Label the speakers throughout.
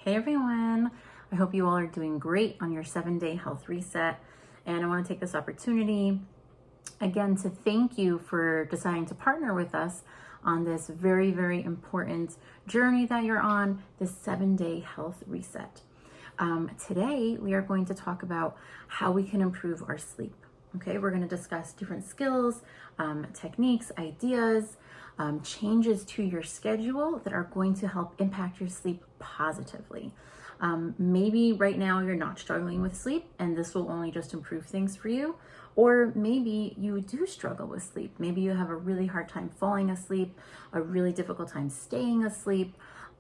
Speaker 1: Hey everyone, I hope you all are doing great on your 7-day health reset. And I want to take this opportunity again to thank you for deciding to partner with us on this very, very important journey that you're on, this 7-day health reset. Today, we are going to talk about how we can improve our sleep. Okay, we're going to discuss different skills, techniques, ideas, changes to your schedule that are going to help impact your sleep positively. Maybe right now you're not struggling with sleep and this will only just improve things for you. Or maybe you do struggle with sleep. Maybe you have a really hard time falling asleep, a really difficult time staying asleep.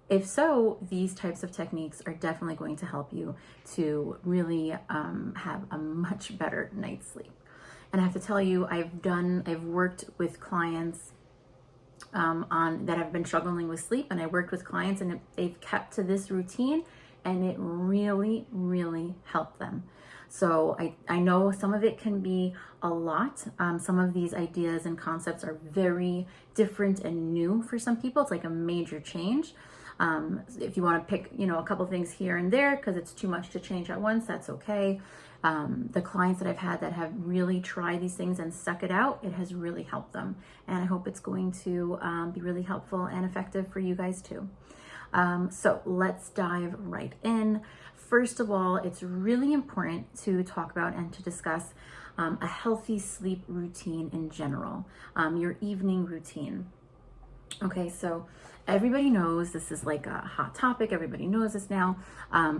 Speaker 1: If so, these types of techniques are definitely going to help you to really have a much better night's sleep. And I have to tell you, I've worked with clients that have been struggling with sleep, and I worked with clients and they've kept to this routine and it really, really helped them. So I know some of it can be a lot. Some of these ideas and concepts are very different and new for some people. It's like a major change. If you want to pick, a couple things here and there because it's too much to change at once, that's okay. The clients that I've had that have really tried these things and stuck it out, it has really helped them. And I hope it's going to be really helpful and effective for you guys too. So let's dive right in. First of all, it's really important to talk about and to discuss a healthy sleep routine in general, your evening routine. Okay, so everybody knows this is like a hot topic. Everybody knows this now.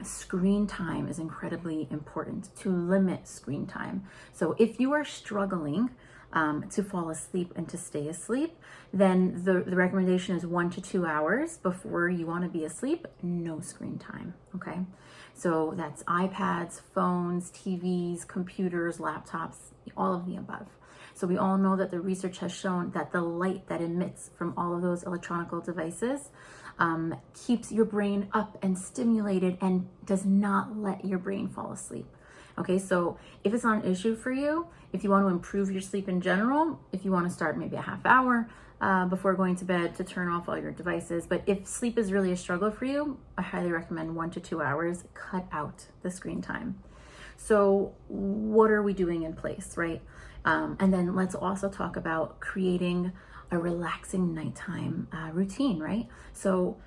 Speaker 1: Screen time is incredibly important, to limit screen time. So if you are struggling to fall asleep and to stay asleep, then the recommendation is 1 to 2 hours before you want to be asleep, no screen time, okay? So that's iPads, phones, TVs, computers, laptops, all of the above. So we all know that the research has shown that the light that emits from all of those electronic devices keeps your brain up and stimulated and does not let your brain fall asleep. Okay, so if it's not an issue for you, if you want to improve your sleep in general, if you want to start maybe a half hour before going to bed to turn off all your devices, but if sleep is really a struggle for you, I highly recommend 1 to 2 hours, cut out the screen time. So what are we doing in place, right? And then let's also talk about creating a relaxing nighttime routine, right? So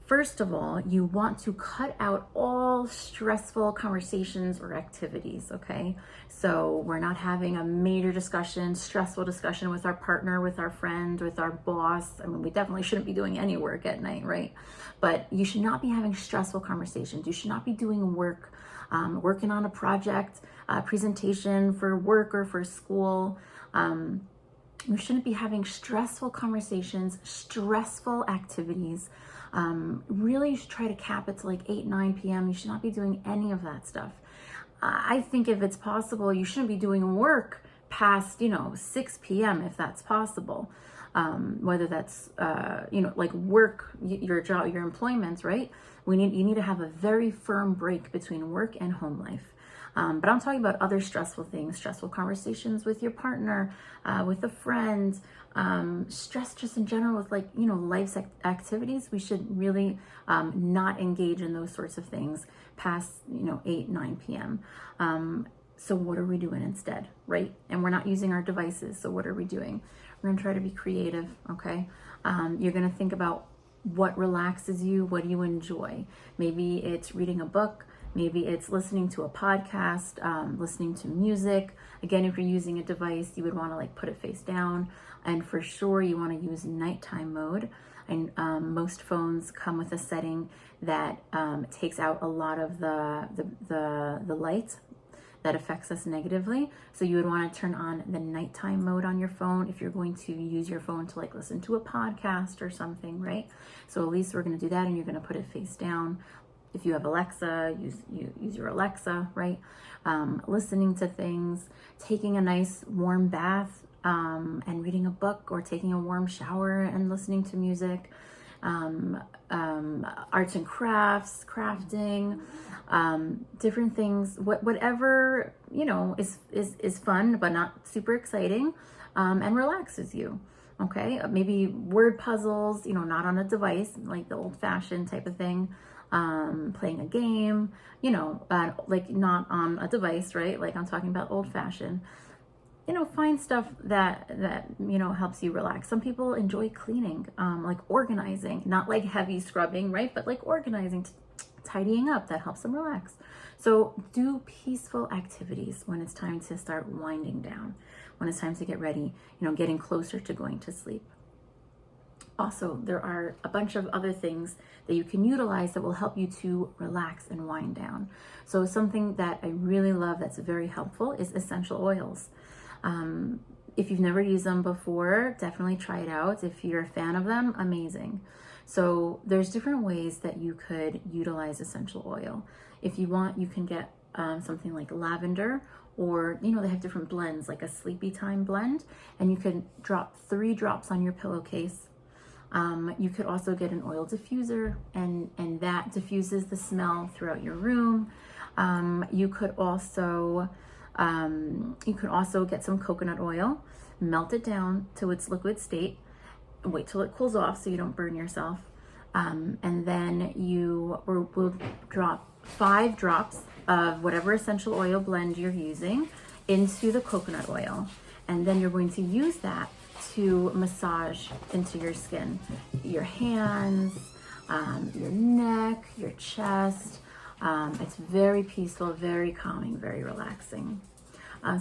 Speaker 1: first of all, you want to cut out all stressful conversations or activities, okay? So we're not having a major discussion, stressful discussion with our partner, with our friend, with our boss. I mean, we definitely shouldn't be doing any work at night, right? But you should not be having stressful conversations. You should not be doing work, working on a project, presentation for work or for school. You shouldn't be having stressful conversations, stressful activities. Really try to cap it to like 8, 9 p.m. You should not be doing any of that stuff. I think if it's possible, you shouldn't be doing work past, 6 p.m. if that's possible. Whether that's, like work, your job, your employment, right? You need to have a very firm break between work and home life. But I'm talking about other stressful things, stressful conversations with your partner, with a friend, stress just in general with life's activities. We should really not engage in those sorts of things past, 8, 9 p.m. So what are we doing instead, right? And we're not using our devices. So what are we doing? We're gonna try to be creative, okay? You're gonna think about what relaxes you, what do you enjoy? Maybe it's reading a book. Maybe it's listening to a podcast, listening to music. Again, if you're using a device, you would want to put it face down. And for sure, you want to use nighttime mode. And most phones come with a setting that takes out a lot of the light that affects us negatively. So you would want to turn on the nighttime mode on your phone if you're going to use your phone to listen to a podcast or something, right? So at least we're going to do that, and you're going to put it face down. If you have Alexa, use your Alexa, right? Listening to things, taking a nice warm bath and reading a book, or taking a warm shower and listening to music. Arts and crafts, crafting, different things, whatever, is fun, but not super exciting, and relaxes you. Okay. Maybe word puzzles, not on a device, like the old fashioned type of thing. playing a game, you know, like not on a device, right? Like I'm talking about old fashioned. You know, find stuff that you know helps you relax. Some people enjoy cleaning, like organizing, not like heavy scrubbing, right? But like organizing, tidying up, that helps them relax. So do peaceful activities when it's time to start winding down, when it's time to get ready, you know, getting closer to going to sleep. Also, there are a bunch of other things that you can utilize that will help you to relax and wind down. So something that I really love that's very helpful is essential oils. If you've never used them before, definitely try it out. If you're a fan of them, amazing. So there's different ways that you could utilize essential oil. If you want, you can get something like lavender, or, you know, they have different blends, like a sleepy time blend, and you can drop 3 drops on your pillowcase. You could also get an oil diffuser, and that diffuses the smell throughout your room. You could also get some coconut oil, melt it down to its liquid state, wait till it cools off so you don't burn yourself. And then you will drop 5 drops of whatever essential oil blend you're using into the coconut oil. And then you're going to use that to massage into your skin, your hands, your neck, your chest. It's very peaceful, very calming, very relaxing.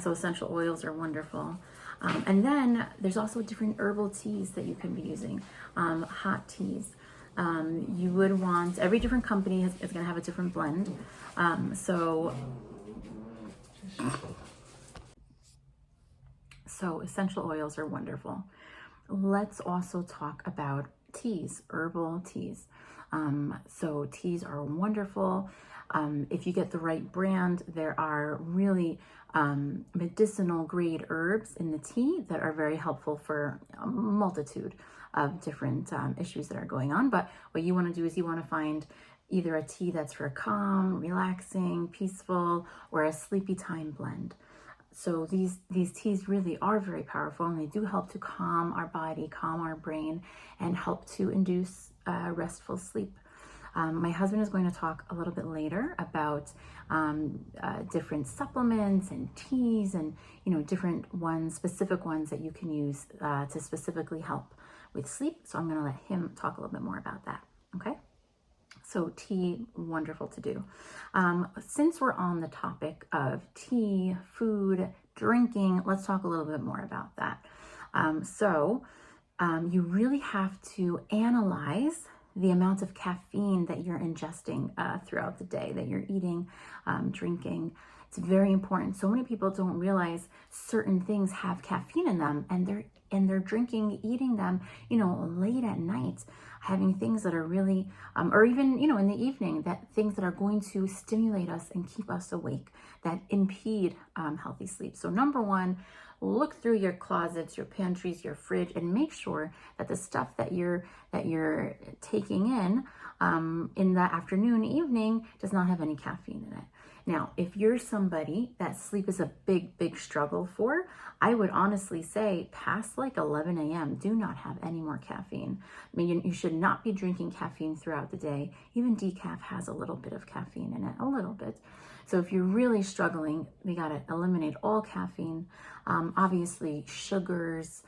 Speaker 1: So essential oils are wonderful. And then there's also different herbal teas that you can be using, hot teas. You would want, every different company is going to have a different blend. So essential oils are wonderful. Let's also talk about teas, herbal teas. So teas are wonderful. If you get the right brand, there are really medicinal grade herbs in the tea that are very helpful for a multitude of different issues that are going on. But what you want to do is you want to find either a tea that's for calm, relaxing, peaceful, or a sleepy time blend. So these teas really are very powerful, and they do help to calm our body, calm our brain, and help to induce restful sleep. My husband is going to talk a little bit later about different supplements and teas, and different ones, specific ones that you can use to specifically help with sleep. So I'm going to let him talk a little bit more about that. Okay. So tea, wonderful to do. Since we're on the topic of tea, food, drinking, let's talk a little bit more about that. You really have to analyze the amount of caffeine that you're ingesting throughout the day, that you're eating, drinking. It's very important. So many people don't realize certain things have caffeine in them, and they're drinking, eating them, late at night, having things that are really, or even, in the evening, that things that are going to stimulate us and keep us awake, that impede healthy sleep. So number one, look through your closets, your pantries, your fridge, and make sure that the stuff that you're taking in the afternoon, evening, does not have any caffeine in it. Now, if you're somebody that sleep is a big struggle for, I would honestly say past like 11 a.m., do not have any more caffeine. I mean, you should not be drinking caffeine throughout the day. Even decaf has a little bit of caffeine in it, a little bit. So if you're really struggling, we got to eliminate all caffeine. Obviously, sugars,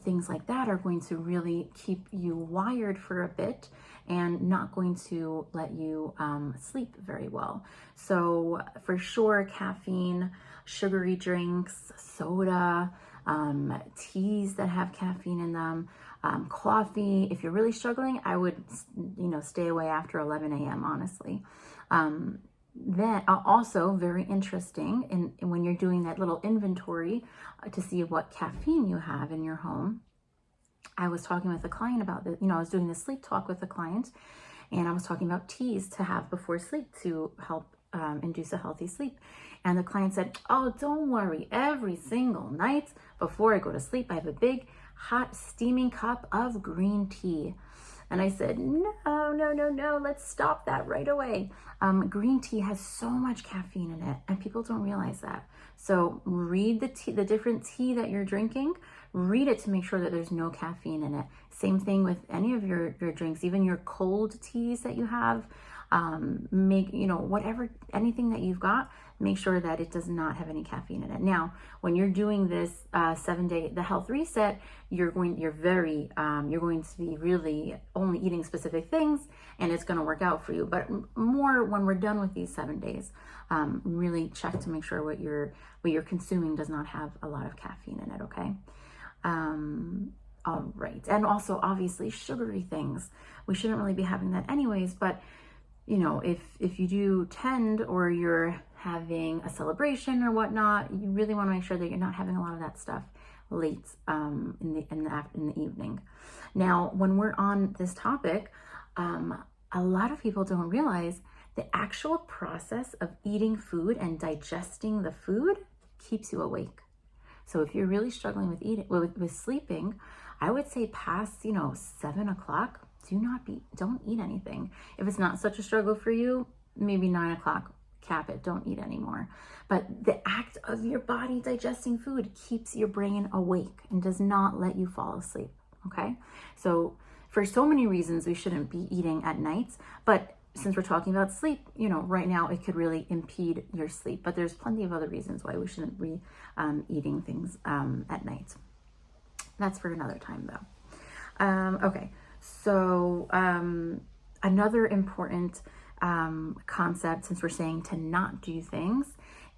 Speaker 1: things like that are going to really keep you wired for a bit and not going to let you sleep very well. So for sure, caffeine, sugary drinks, soda, teas that have caffeine in them, coffee. If you're really struggling, I would, stay away after 11 a.m., honestly. Then also very interesting, and when you're doing that little inventory to see what caffeine you have in your home. I was talking with a client about this, I was doing the sleep talk with a client, and I was talking about teas to have before sleep to help induce a healthy sleep. And the client said, oh, don't worry, every single night before I go to sleep, I have a big hot steaming cup of green tea. And I said, no, let's stop that right away. Green tea has so much caffeine in it, and people don't realize that. So read the different tea that you're drinking. Read it to make sure that there's no caffeine in it. Same thing with any of your drinks, even your cold teas that you have. Whatever, anything that you've got, make sure that it does not have any caffeine in it. Now, when you're doing this 7-day, the health reset, you're going to be really only eating specific things, and it's going to work out for you. But more when we're done with these 7 days, really check to make sure what you're consuming does not have a lot of caffeine in it. Okay. All right. And also, obviously, sugary things, we shouldn't really be having that anyways, but if you do tend, or you're having a celebration or whatnot, you really want to make sure that you're not having a lot of that stuff late in the evening. Now, when we're on this topic, a lot of people don't realize the actual process of eating food and digesting the food keeps you awake. So if you're really struggling with sleeping, I would say past 7 o'clock, don't eat anything. If it's not such a struggle for you, maybe 9 o'clock, cap it, don't eat anymore. But the act of your body digesting food keeps your brain awake and does not let you fall asleep. Okay. So for so many reasons, we shouldn't be eating at nights, but since we're talking about sleep, right now it could really impede your sleep, but there's plenty of other reasons why we shouldn't be eating things at night. That's for another time though. Okay. So another important concept, since we're saying to not do things,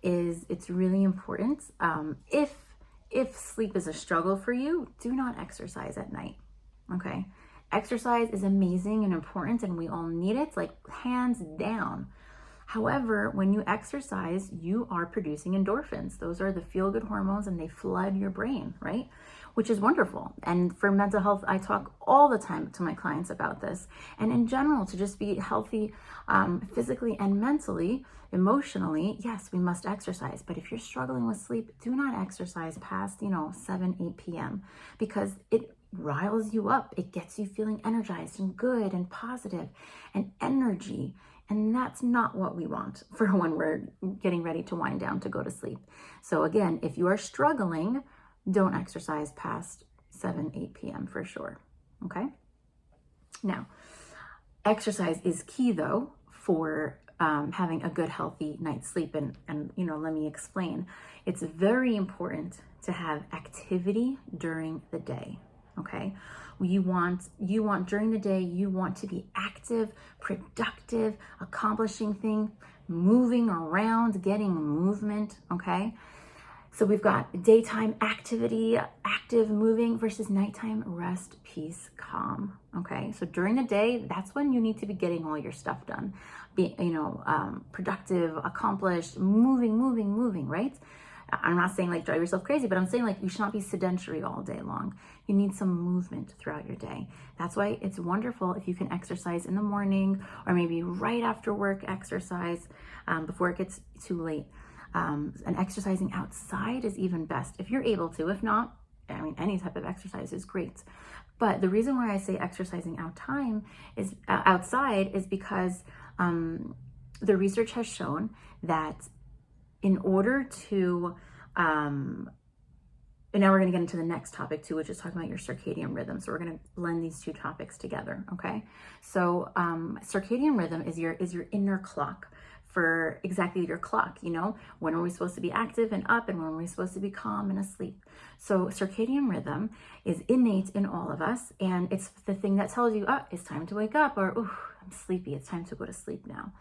Speaker 1: is it's really important. If sleep is a struggle for you, do not exercise at night. Okay. Exercise is amazing and important, and we all need it, like hands down. However, when you exercise, you are producing endorphins. Those are the feel-good hormones, and they flood your brain, right? Which is wonderful. And for mental health, I talk all the time to my clients about this. And in general, to just be healthy physically and mentally, emotionally, yes, we must exercise. But if you're struggling with sleep, do not exercise past, 7, 8 p.m. because it riles you up. It gets you feeling energized and good and positive and energy. And that's not what we want for when we're getting ready to wind down to go to sleep. So again, if you are struggling, don't exercise past 7, 8 p.m. for sure. Okay. Now, exercise is key though for having a good, healthy night's sleep. And let me explain. It's very important to have activity during the day. Okay. You want during the day, you want to be active, productive, accomplishing things, moving around, getting movement. Okay. So we've got daytime activity, active moving, versus nighttime rest, peace, calm. Okay. So during the day, that's when you need to be getting all your stuff done. Be, productive, accomplished, moving, right? I'm not saying like drive yourself crazy, but I'm saying like you should not be sedentary all day long. You need some movement throughout your day. That's why it's wonderful if you can exercise in the morning, or maybe right after work exercise before it gets too late. And exercising outside is even best if you're able to. If not, any type of exercise is great. But the reason why I say exercising outside is because the research has shown that in order to, and now we're going to get into the next topic too, which is talking about your circadian rhythm. So we're going to blend these two topics together. Okay. So circadian rhythm is your inner clock for exactly your clock. When are we supposed to be active and up, and when are we supposed to be calm and asleep? So circadian rhythm is innate in all of us, and it's the thing that tells you, it's time to wake up, or I'm sleepy, it's time to go to sleep now.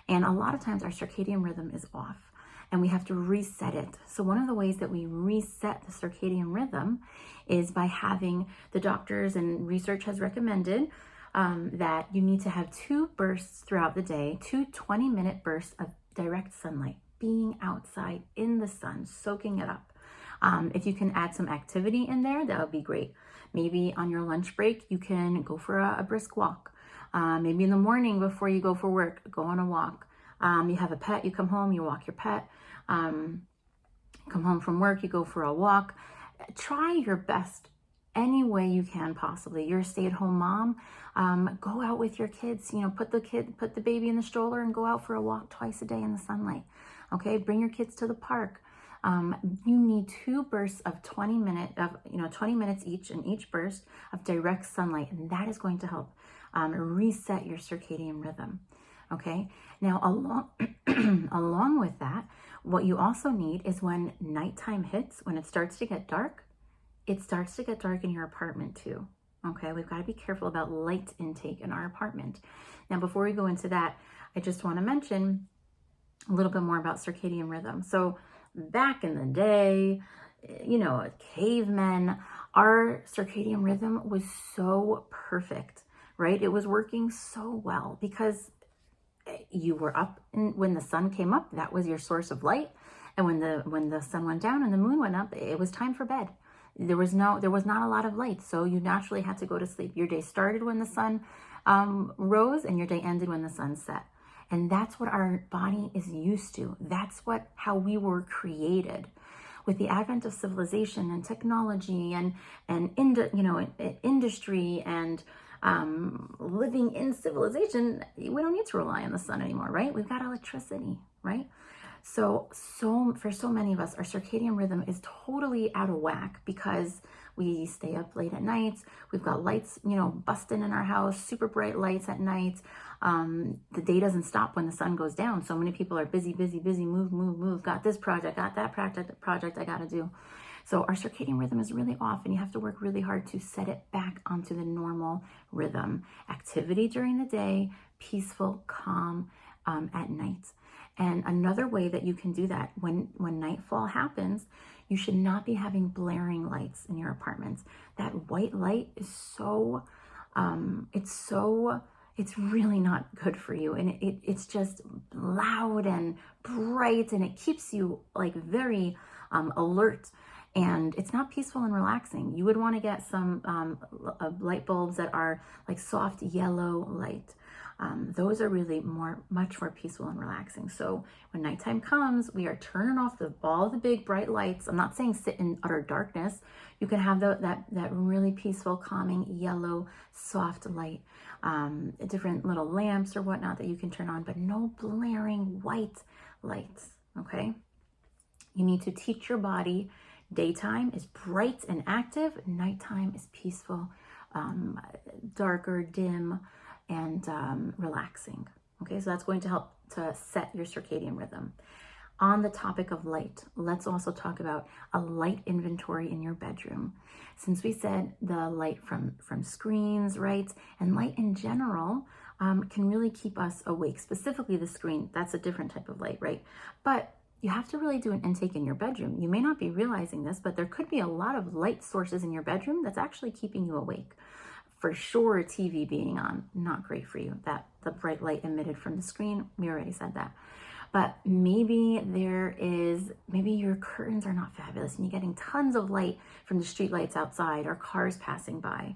Speaker 1: And a lot of times our circadian rhythm is off, and we have to reset it. So one of the ways that we reset the circadian rhythm is by having, the doctors and research has recommended that you need to have 2 bursts throughout the day, 2 20-minute bursts of direct sunlight, being outside in the sun, soaking it up. If you can add some activity in there, that would be great. Maybe on your lunch break, you can go for a brisk walk. Maybe in the morning before you go for work, go on a walk. You have a pet, you come home, you walk your pet. Come home from work, you go for a walk. Try your best any way you can possibly. You're a stay-at-home mom, go out with your kids, put the baby in the stroller and go out for a walk twice a day in the sunlight. Okay, bring your kids to the park. You need 2 bursts of 20 minutes each, in each burst of direct sunlight, and that is going to help reset your circadian rhythm. Okay, now along with that, what you also need is when nighttime hits, when it starts to get dark, it starts to get dark in your apartment too. Okay, we've got to be careful about light intake in our apartment. Now, before we go into that, I just want to mention a little bit more about circadian rhythm. So back in the day, cavemen, our circadian rhythm was so perfect, right? It was working so well because you were up, and when the sun came up, that was your source of light. And when the sun went down and the moon went up, it was time for bed. There was not a lot of light, so you naturally had to go to sleep. Your day started when the sun rose, and your day ended when the sun set. And that's what our body is used to. That's how we were created. With the advent of civilization and technology and industry and living in civilization, we don't need to rely on the sun anymore, right? We've got electricity, right? So for so many of us, our circadian rhythm is totally out of whack because we stay up late at nights. We've got lights, busting in our house, super bright lights at night. The day doesn't stop when the sun goes down. So many people are busy, move, got this project, got that project I got to do. So our circadian rhythm is really off, and you have to work really hard to set it back onto the normal rhythm. Activity during the day, peaceful, calm at night. And another way that you can do that, when nightfall happens, you should not be having blaring lights in your apartments. That white light is it's really not good for you. And it's just loud and bright, and it keeps you like very alert. And it's not peaceful and relaxing. You would want to get some light bulbs that are like soft yellow light. Those are really much more peaceful and relaxing. So when nighttime comes, we are turning off all the big bright lights. I'm not saying sit in utter darkness. You can have that really peaceful, calming yellow, soft light, different little lamps or whatnot that you can turn on, but no blaring white lights. Okay. You need to teach your body daytime is bright and active, nighttime is peaceful, darker, dim, and relaxing. Okay, so that's going to help to set your circadian rhythm. On the topic of light, let's also talk about a light inventory in your bedroom. Since we said the light from screens, right, and light in general can really keep us awake, specifically the screen. That's a different type of light, right? But you have to really do an intake in your bedroom. You may not be realizing this, but there could be a lot of light sources in your bedroom that's actually keeping you awake. For sure, TV being on, not great for you. The bright light emitted from the screen, we already said that. But maybe your curtains are not fabulous and you're getting tons of light from the street lights outside or cars passing by.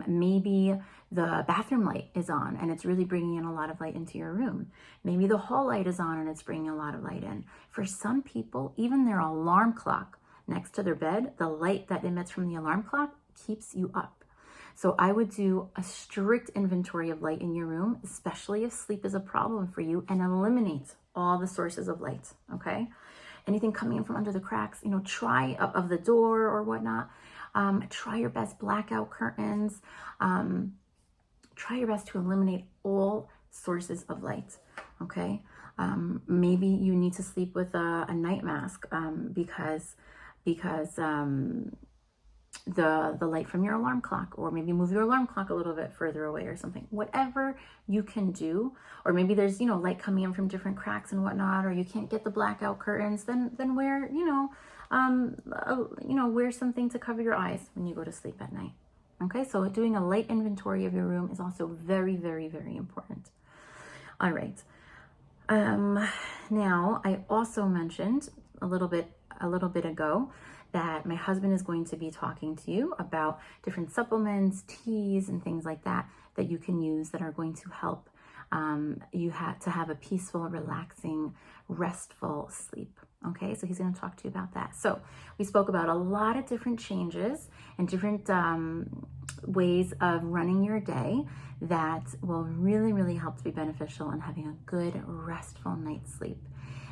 Speaker 1: Maybe the bathroom light is on and it's really bringing in a lot of light into your room. Maybe the hall light is on and it's bringing a lot of light in. For some people, even their alarm clock next to their bed, the light that emits from the alarm clock keeps you up. So I would do a strict inventory of light in your room, especially if sleep is a problem for you, and eliminate all the sources of light, okay? Anything coming in from under the cracks, try of the door or whatnot. Try your best blackout curtains. Try your best to eliminate all sources of light, okay? Maybe you need to sleep with a night mask because the light from your alarm clock, or maybe move your alarm clock a little bit further away or something. Whatever you can do, or maybe there's light coming in from different cracks and whatnot, or you can't get the blackout curtains, then wear wear something to cover your eyes when you go to sleep at night. Okay, so doing a light inventory of your room is also very, very, very important. All right. Now I also mentioned a little bit ago that my husband is going to be talking to you about different supplements, teas, and things like that you can use that are going to help you to have a peaceful, relaxing, restful sleep. Okay, so he's going to talk to you about that. So we spoke about a lot of different changes and different ways of running your day that will really, really help to be beneficial in having a good, restful night's sleep.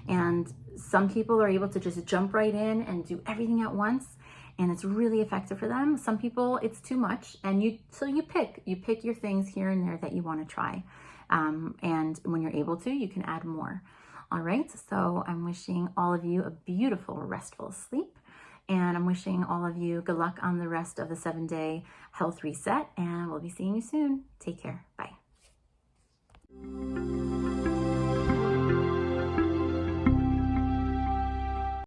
Speaker 1: And some people are able to just jump right in and do everything at once, and it's really effective for them. Some people, it's too much, and you pick your things here and there that you want to try. And when you're able to, you can add more. All right, so I'm wishing all of you a beautiful, restful sleep. And I'm wishing all of you good luck on the rest of the 7-day health reset. And we'll be seeing you soon. Take care. Bye.